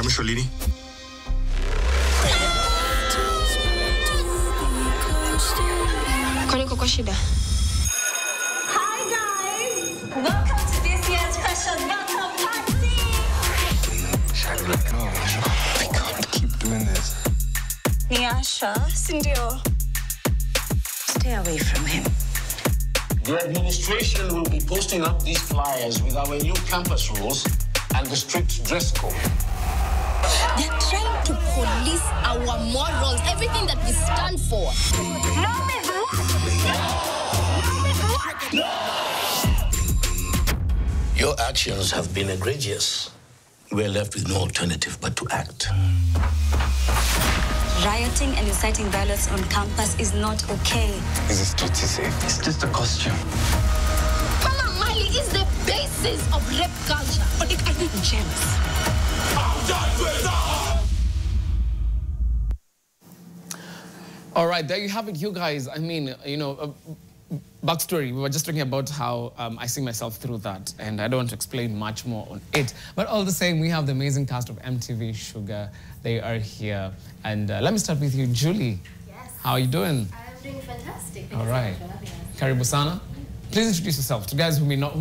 Uhamisho lini? Kwani uko kwa shida? Hi guys! Welcome to this year's special welcome party! No, I can't keep doing this. Nyasha, sindio. Stay away from him. The administration will be posting up these flyers with our new campus rules and the strict dress code. They're trying to police our morals, everything that we stand for. Your actions have been egregious. We're left with no alternative but to act. Rioting and inciting violence on campus is not okay. Is this street safe? It's just a costume. Mama Mali is the basis of rap culture. But I think jealous. All right, there you have it, you guys. I mean, you know, backstory. We were just talking about how I see myself through that, and I don't want to explain much more on it. But all the same, we have the amazing cast of MTV Shuga. They are here. And let me start with you, Julie. Yes. How are you doing? I'm doing fantastic. Thank All you right. so much for having us. Karibu sana. Please introduce yourself to guys who may not,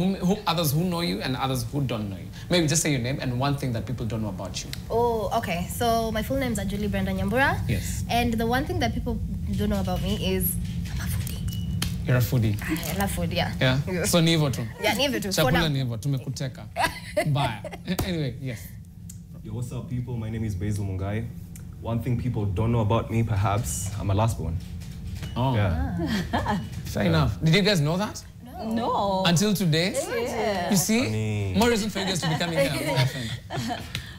others who know you and others who don't know you. Maybe just say your name and one thing that people don't know about you. Oh, okay. So my full name is Julie Brenda Nyambura. Yes. And the one thing that people don't know about me is I'm a foodie. You're a foodie. I love food, yeah. Yeah? So ni hivyo tu. Yeah, ni hivyo tu. For Chakula now. ni hivyo, tumekuteka. Bye. Anyway, yes. Yo, what's up, people? My name is Basil Mungai. One thing people don't know about me, perhaps, I'm a last born. Oh. Yeah. Fair enough. Did you guys know that? No. Until today? Yeah. You see? Funny. More reason for you guys to be coming here more often.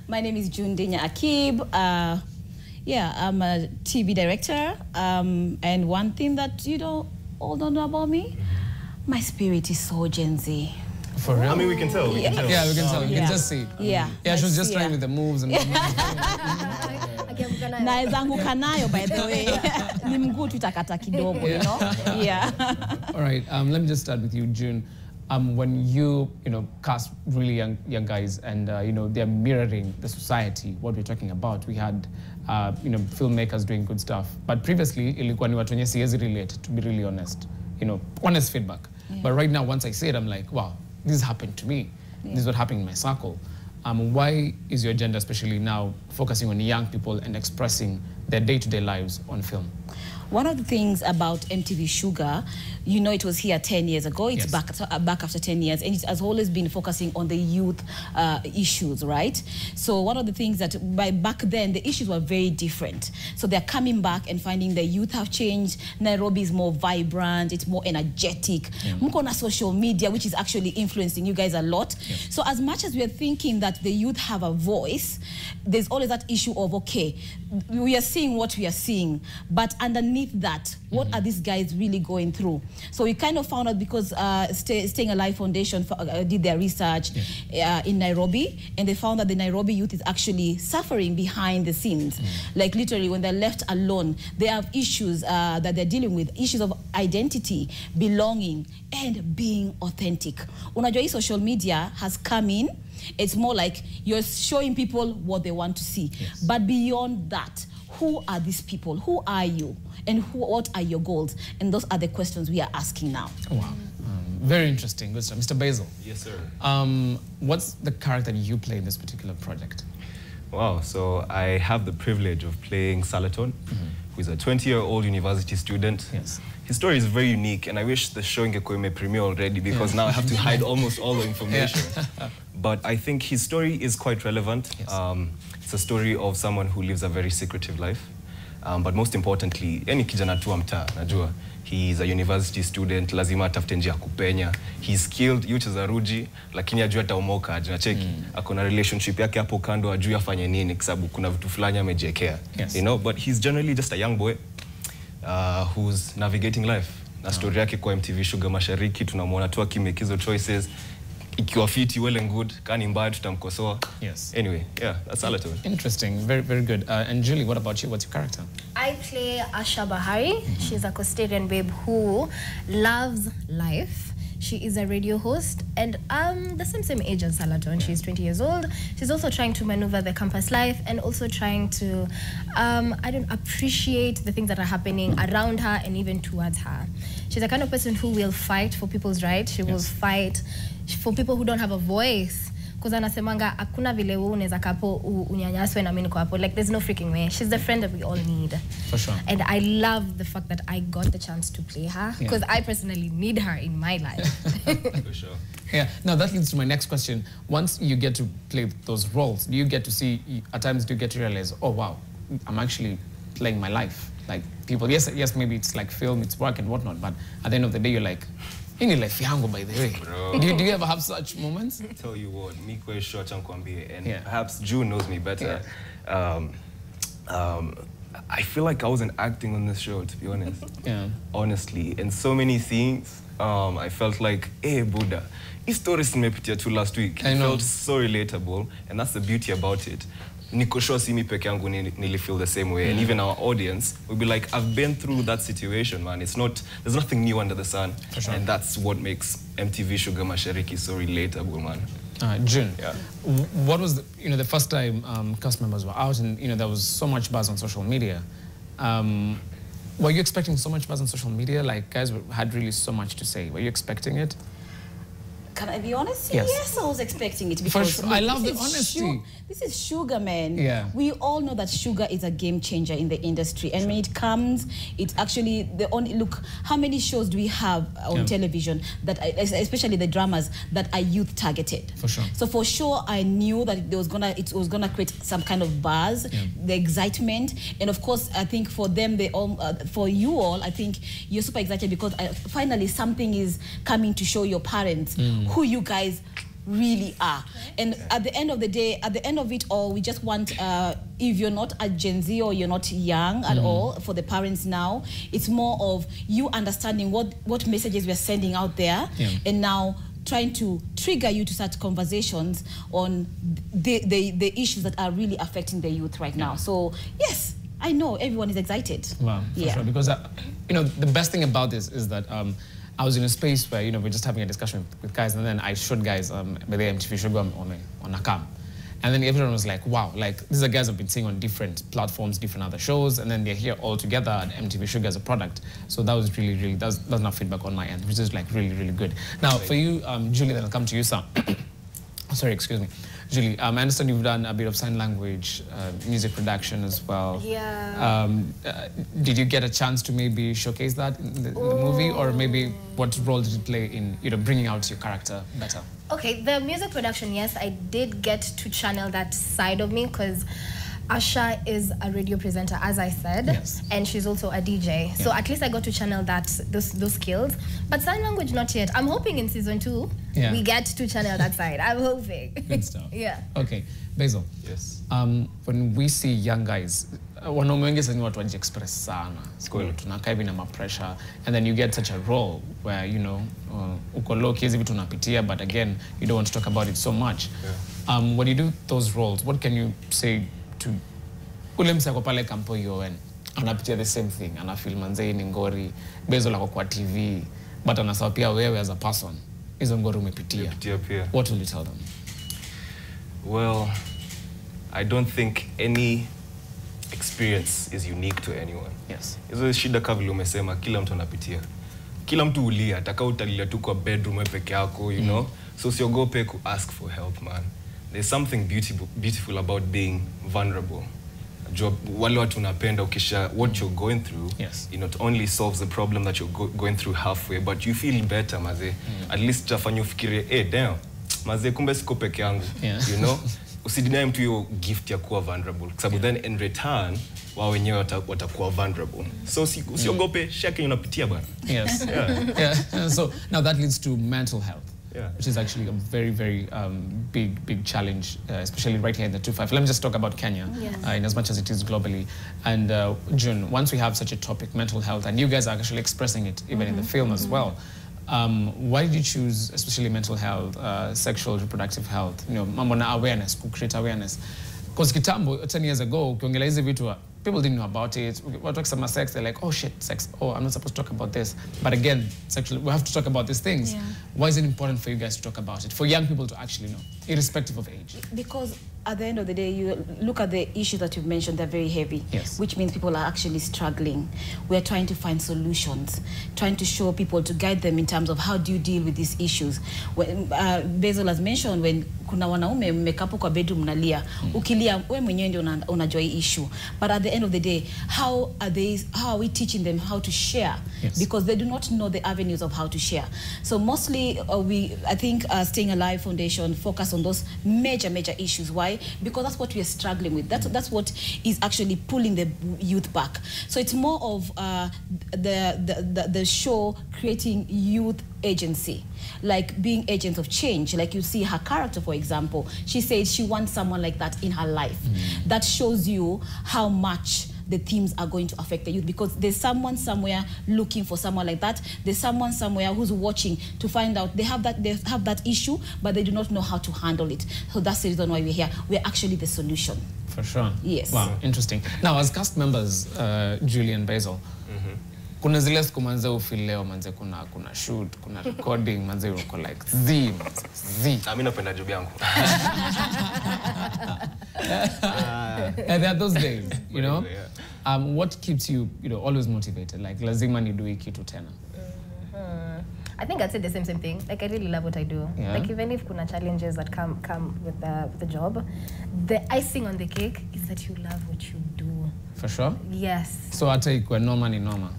My name is June Denya Akib. Yeah, I'm a TV director. And one thing that you all don't know about me, my spirit is so Gen Z. For real? I mean, we can tell. We can tell. Yeah, we can tell. You can just see. Yeah. Yeah, she was just trying with the moves and Naeza anguka nayo, by the way. Ni mguu tu itakata kidogo, you know? Yeah. All right, let me just start with you, June. When you cast really young guys and they're mirroring the society, what we're talking about, we had filmmakers doing good stuff. But previously, ilikuwa ni watu wenye siwezi relate, to be really honest. Honest feedback. Yeah. But right now, once I say it, I'm like, wow, this happened to me. Yeah. This is what happened in my circle. Why is your agenda, especially now, focusing on young people and expressing their day-to-day lives on film? One of the things about MTV Shuga, it was here 10 years ago. It's Yes. back after 10 years, and it has always been focusing on the youth issues, right? So one of the things that back then, the issues were very different. So they're coming back and finding the youth have changed. Nairobi is more vibrant, it's more energetic. Mko na social media, which is actually influencing you guys a lot. Yeah. So as much as we are thinking that the youth have a voice, there's always that issue of, okay, we are seeing what we are seeing, but underneath that, what are these guys really going through? So we kind of found out because Staying Alive Foundation did their research in Nairobi, and they found that the Nairobi youth is actually suffering behind the scenes. Like literally, when they're left alone, they have issues that they're dealing with, issues of identity, belonging, and being authentic. Unajua hii social media has come in. It's more like you're showing people what they want to see. Yes. But beyond that, who are these people? Who are you? And what are your goals? And those are the questions we are asking now. Oh, wow. Very interesting. Good stuff. Mr. Basil. Yes, sir. What's the character you play in this particular project? Wow, so I have the privilege of playing Salaton, who is a 20-year-old university student. Yes. His story is very unique, and I wish the show may premiere already, because now I have to hide almost all the information. But I think his story is quite relevant. Yes. It's a story of someone who lives a very secretive life. But most importantly, any kijana tu wa mtaa, najua, he's a university student, lazima atafute njia ya kupenya. He's skilled, yucheza ruji, lakini ajua ataomoka, ajunacheki. Akona relationship yake hapo kando, ajua afanye nini, kwa sababu kuna vitu fulani amejiwekea. Yes. But he's generally just a young boy who's navigating life. Na story yake kwa MTV Shuga Mashariki, tunamuona tu akimake hizo choices. Ikiwa fiti, well and good, kani mbaya tutamkosoa. Yes. Anyway, yeah, that's all it is. Interesting. Very, very good. And Julie, what about you? What's your character? I play Asha Bahari. She's a custodian babe who loves life. She is a radio host and the same age as Salaton. She's 20 years old. She's also trying to maneuver the campus life and also trying to appreciate the things that are happening around her and even towards her. She's the kind of person who will fight for people's rights. She will fight for people who don't have a voice. Because anasemanga hakuna vile wewe unaweza kapo unyanyaswe na mimi niko hapo. Like there's no freaking way. She's the friend that we all need. For sure. And I love the fact that I got the chance to play her because I personally need her in my life. For sure. Yeah. Now that leads to my next question. Once you get to play those roles, do you get to see, at times do you get to realize, oh wow, I'm actually playing my life? Like people, yes, maybe it's like film, it's work and whatnot, but at the end of the day, you're like, in life yangu, by the way. Bro. Do you ever have such moments? I tell you what, Miko is short and perhaps June knows me better. I feel like I wasn't acting on this show, to be honest. Yeah. Honestly, in so many things, I felt like, hey, Buddha, this story nimepitia tu last week. It felt so relatable, and that's the beauty about it. Niko sure si mi peke yangu nili feel the same way, and even our audience will be like, I've been through that situation, man. It's not, there's nothing new under the sun, and that's what makes MTV Sugar Mashariki so relatable, man. June, what was the first time cast members were out, and there was so much buzz on social media. Were you expecting so much buzz on social media? Like guys had really so much to say. Were you expecting it? Can I be honest? Yes, I was expecting it because I love the honesty. This is Sugar, man. Yeah. We all know that Sugar is a game changer in the industry, and when it comes, it's actually the only look. How many shows do we have on television that, especially the dramas, that are youth targeted? For sure. So for sure, I knew that it was gonna create some kind of buzz, the excitement, and of course, I think for them, for you all, I think you're super excited because finally something is coming to show your parents who you guys really are. And at the end of the day, at the end of it all, we just want, if you're not a Gen Z or you're not young at all, for the parents now, it's more of you understanding what messages we're sending out there, and now trying to trigger you to start conversations on the issues that are really affecting the youth right now. So yes, I know everyone is excited. Wow, for sure. Because the best thing about this is that I was in a space where we're just having a discussion with guys, and then I showed guys by the MTV Sugar on a cam, and then everyone was like, "Wow, like these are guys I've been seeing on different platforms, different other shows, and then they're here all together at MTV Sugar as a product." So that was really that's not feedback on my end, which is like really good. Now for you, Julie, then I'll come to you, sir. Sorry, excuse me. Julie, I understand you've done a bit of sign language, music production as well. Yeah. Did you get a chance to maybe showcase that in the movie, or maybe what role did it play in bringing out your character better? Okay, the music production, yes, I did get to channel that side of me because Asha is a radio presenter, as I said, and she's also a DJ. So at least I got to channel those skills. But sign language, not yet. I'm hoping in season 2 we get to channel that side. I'm hoping. Good stuff. Yeah. Okay, Basil. Yes. When we see young guys, wanaume wengi sasa ni watu wajiexpress sana. Tunakaa hivi na pressure, and then you get such a role where uko low key hivi vitu unapitia, but again you don't want to talk about it so much. When you do those roles, what can you say to ule msako pale kampo UN anapitia the same thing, anafeel manzei ni ngori, Basil ako kwa TV, but anasawa pia wewe as a person hizo ngori umepitia. What will you tell them? Well, I don't think any experience is unique to anyone. Yes. Hizo shida kama vile umesema, kila mtu anapitia. Kila mtu ulia, atakao utalia tu kwa bedroom peke yako, you know. So usiogope ku ask for help, man. There's something beautiful about being vulnerable. Wale watu unapenda ukisha what you're going through, it not only solves the problem that you're going through halfway, but you feel better, maze. At least tafanya ufikirie, damn, maze kumbe siko peke yangu, you know. Usidinae mtu hiyo gift ya kuwa vulnerable, sababu then in return wao wenyewe watakuwa vulnerable. So usiogope shake unapitia bwana. Yes. So now that leads to mental health. Which is actually a very big challenge, especially right here in the 2-5. Let me just talk about Kenya, in as much as it is globally. And June, once we have such a topic, mental health, and you guys are actually expressing it even in the film as well. Why did you choose especially mental health, sexual reproductive health, mambo na awareness, to create awareness? Because kitambo 10 years ago ukiongelea hizi vitu people didn't know about it. We're talking about sex, they're like, oh shit, sex. Oh, I'm not supposed to talk about this. But again, sexually, we have to talk about these things. Yeah. Why is it important for you guys to talk about it? For young people to actually know, irrespective of age? Because at the end of the day, you look at the issues that you've mentioned, they're very heavy, yes. Which means people are actually struggling. We're trying to find solutions, trying to show people, to guide them in terms of how do you deal with these issues. When, Basil has mentioned, when kuna wanaume mmekapo kwa bedroom mnalia, ukilia we mwenyewe ndio unajua issue. But at the end of the day, how are we teaching them how to share? Yes. Because they do not know the avenues of how to share. So mostly I think Staying Alive Foundation focus on those major issues. Why? Because that's what we are struggling with. That's what is actually pulling the youth back. So it's more of the show creating youth agency, like being agents of change. Like you see her character, for example, she said she wants someone like that in her life. That shows you how much the themes are going to affect the youth, because there's someone somewhere looking for someone like that. There's someone somewhere who's watching to find out they have that issue, but they do not know how to handle it. So that's the reason why we're here. We're actually the solution. For sure. Yes. Wow, interesting. Now, as cast members, Julie and Basil, kuna zile siku manze ufeel leo manze kuna shoot, kuna recording, manze uko like Z. Mimi napenda job yangu. And there are those days, you know. What keeps you, always motivated? Like lazima ni do kitu tena. I think I'd say the same thing. Like, I really love what I do. Yeah. Like, even if kuna challenges that come with the job, the icing on the cake is that you love what you do. For sure? Yes. So hata ikuwe noma ni noma?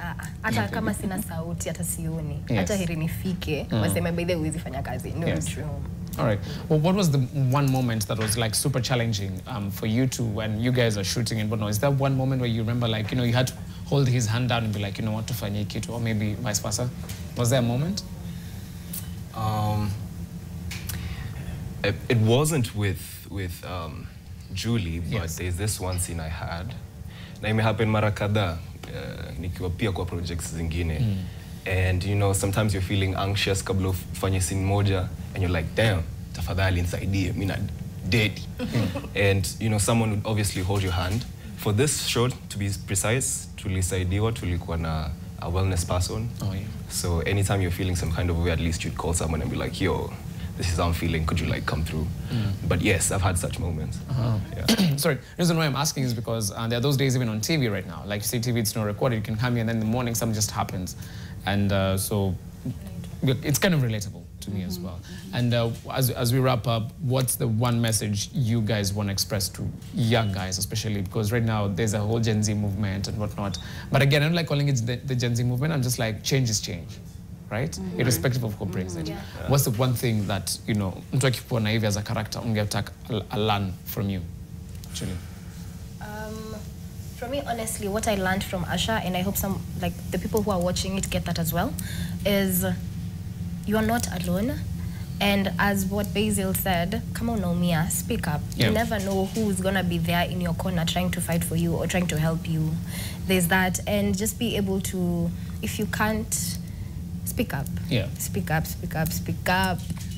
Hata kama sina sauti, hata sioni. Yes. Hata heri nifike, waseme by the way huwezi fanya kazi. No, Yes. true. All right. Well, what was the one moment that was like super challenging for you two when you guys are shooting and whatnot? Is there one moment where you remember, like, you had to hold his hand down and be like, what to fanya kitu, or maybe vice versa? Was there a moment? It wasn't with Julie, but Yes. there's this one scene I had. Na imehappen mara kadhaa nikiwa pia kwa projects zingine. And sometimes you're feeling anxious kabla ufanye scene moja and you're like, damn, tafadhali nisaidie, mimi na dead. And someone would obviously hold your hand. For this show, to be precise, tulisaidiwa, tulikuwa na a wellness person. Oh, yeah. So anytime you're feeling some kind of way, at least you'd call someone and be like, yo, this is how I'm feeling, could you like come through? But yes, I've had such moments. Yeah. Sorry, the reason why I'm asking is because there are those days even on TV right now. Like, you see TV, it's not recorded, you can come here and then in the morning something just happens. And so it's kind of relatable to me as well. And as we wrap up, what's the one message you guys want to express to young guys, especially because right now there's a whole Gen Z movement and whatnot. But again, I don't like calling it the Gen Z movement. I'm just like, change is change, right? Irrespective of who brings it. What's the one thing that, mtu akikuona hivi as a character, ungetaka learn from you, actually? For me, honestly, what I learned from Asha, and I hope the people who are watching it get that as well, is you are not alone. And as what Basil said, come on, Naumia, speak up. Yeah. You never know who's going to be there in your corner trying to fight for you or trying to help you. There's that. And just be able to, if you can't, speak up. Yeah. Speak up.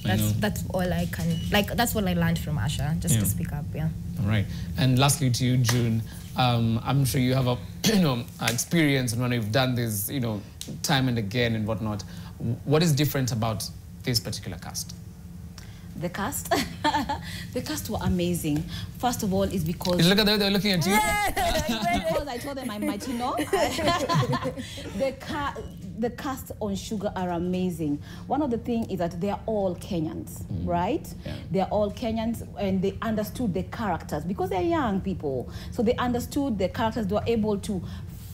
That's all I can, that's what I learned from Asha, just to speak up, yeah. All right. And lastly to you, June, I'm sure you have a experience and when you've done this, time and again and whatnot. What is different about this particular cast? The cast? The cast were amazing. First of all, is because... Look at the way they're looking at you. Because I told them I might, The cast on Sugar are amazing. One of the things is that they are all Kenyans, right? Yeah. They are all Kenyans, and they understood the characters because they're young people. So they understood the characters. They were able to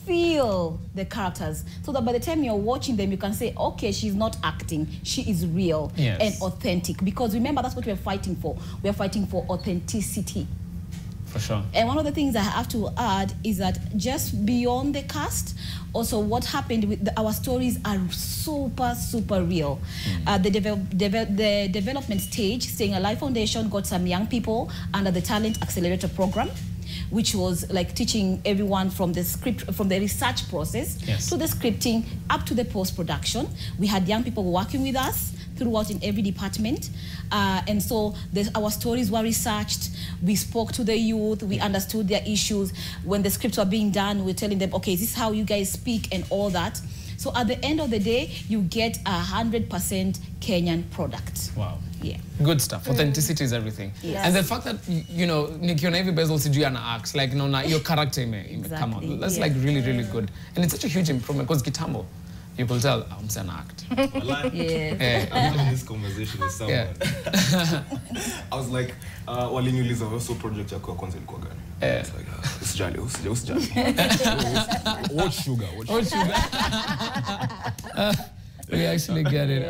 feel the characters so that by the time you're watching them, you can say, okay, she's not acting, she is real and authentic. Because remember, that's what we're fighting for. We're fighting for authenticity. For sure. And one of the things I have to add is that just beyond the cast, also what happened with our stories are super real. The development stage, Staying Alive Foundation got some young people under the Talent Accelerator program, which was like teaching everyone from the research process to the scripting up to the post-production. We had young people working with us throughout in every department. And so our stories were researched. We spoke to the youth. We understood their issues. When the scripts were being done, we're telling them, okay, this is how you guys speak and all that. So at the end of the day, you get 100% Kenyan product. Wow. Yeah. Good stuff. Authenticity is everything. Yes. And the fact that, you know, nikiona hivi bezel sijui ana act, like, no, your character come on. That's like really, really good. And it's such a huge improvement because kitambo, you could tell, I'm saying act. I'm having this conversation with someone. I was like, waliniuliza also project yako ya kwanza ilikuwa gani? It's like, usijali. What sugar? We actually get it.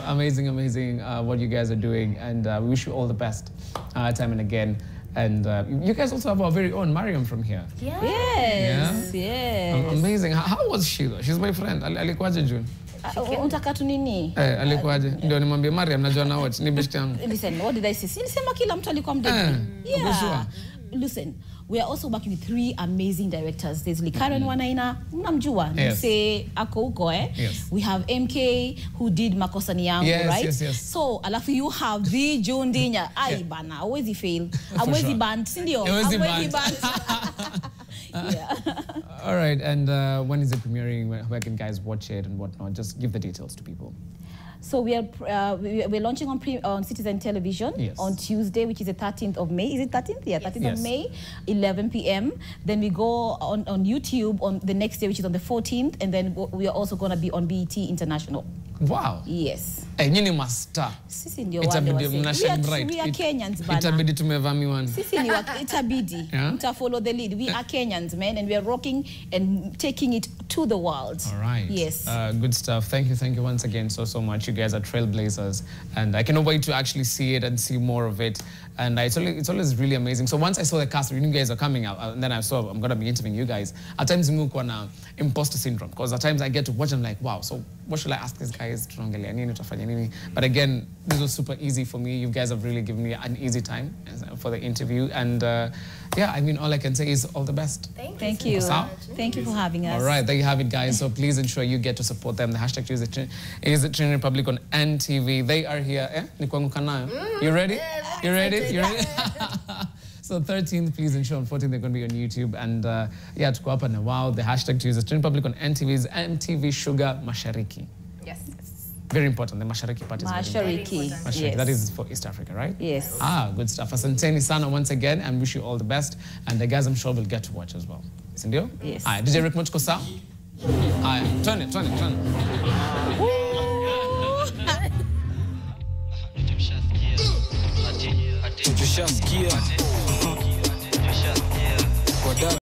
Amazing what you guys are doing, and we wish you all the best time and again. And you guys also have our very own Mariam from here. Yes. Amazing. How was she though? She's my friend. Alikuwaje June? Unataka tu nini? Alikuwaje? Ndio nimwambie Mariam najua na watch ni best yangu. Listen, what did I say? Nilisema kila mtu alikuwa mdedi. Yeah. Listen, we are also working with 3 amazing directors. There's Karen Wanaina, mnamjua, say ako huko Yes. We have MK who did Makosa ni Yangu, right? Yes. So, alafu you have the June Dinya. Ai bana, hawezi fail. Hawezi band, si ndio? Hawezi band. Yeah. All right, and when is it premiering? Where can guys watch it and whatnot? Just give the details to people. So we're launching on Citizen Television on Tuesday, which is the 13th of May. Is it 13th? Yeah, 13th of May, 11 p.m. Then we go on YouTube on the next day, which is on the 14th. And then we are also going to be on BET International. Wow. Yes. Nyinyi master. Sisi ndio wale wase. We are Kenyans, bana. Itabidi tumevaa miwani. Sisi ni itabidi. Mta follow the lead. We are Kenyans, man, and we are rocking and taking it to the world. All right. Yes. Good stuff. Thank you once again so much. You guys are trailblazers, and I cannot wait to actually see it and see more of it. And it's always really amazing. So once I saw the cast, you guys are coming out, and then I saw I'm gonna be interviewing you guys. At times, na imposter syndrome, because at times I get to watch and I'm like, wow. So what should I ask these guys? But again, this was super easy for me. You guys have really given me an easy time for the interview, and yeah, I mean, all I can say is all the best. Thank you. Thank you for having us. All right, there you have it, guys. So please ensure you get to support them. The hashtag is Trinity Republic on NTV. They are here. You ready? You ready? You ready? So 13th, please ensure on 14th they're going to be on YouTube. And yeah, to go up and wow, the hashtag to use Trinity Republic on NTV is MTV Sugar Mashariki. Yes. Very important. The Mashariki part is very important. Mashariki. Yes. That is for East Africa, right? Yes. Good stuff. Asanteni sana once again, and wish you all the best. And the guys, I'm sure, will get to watch as well. Sindio? Yes. DJ Rick Muchko sa? Turn it. Tushaskia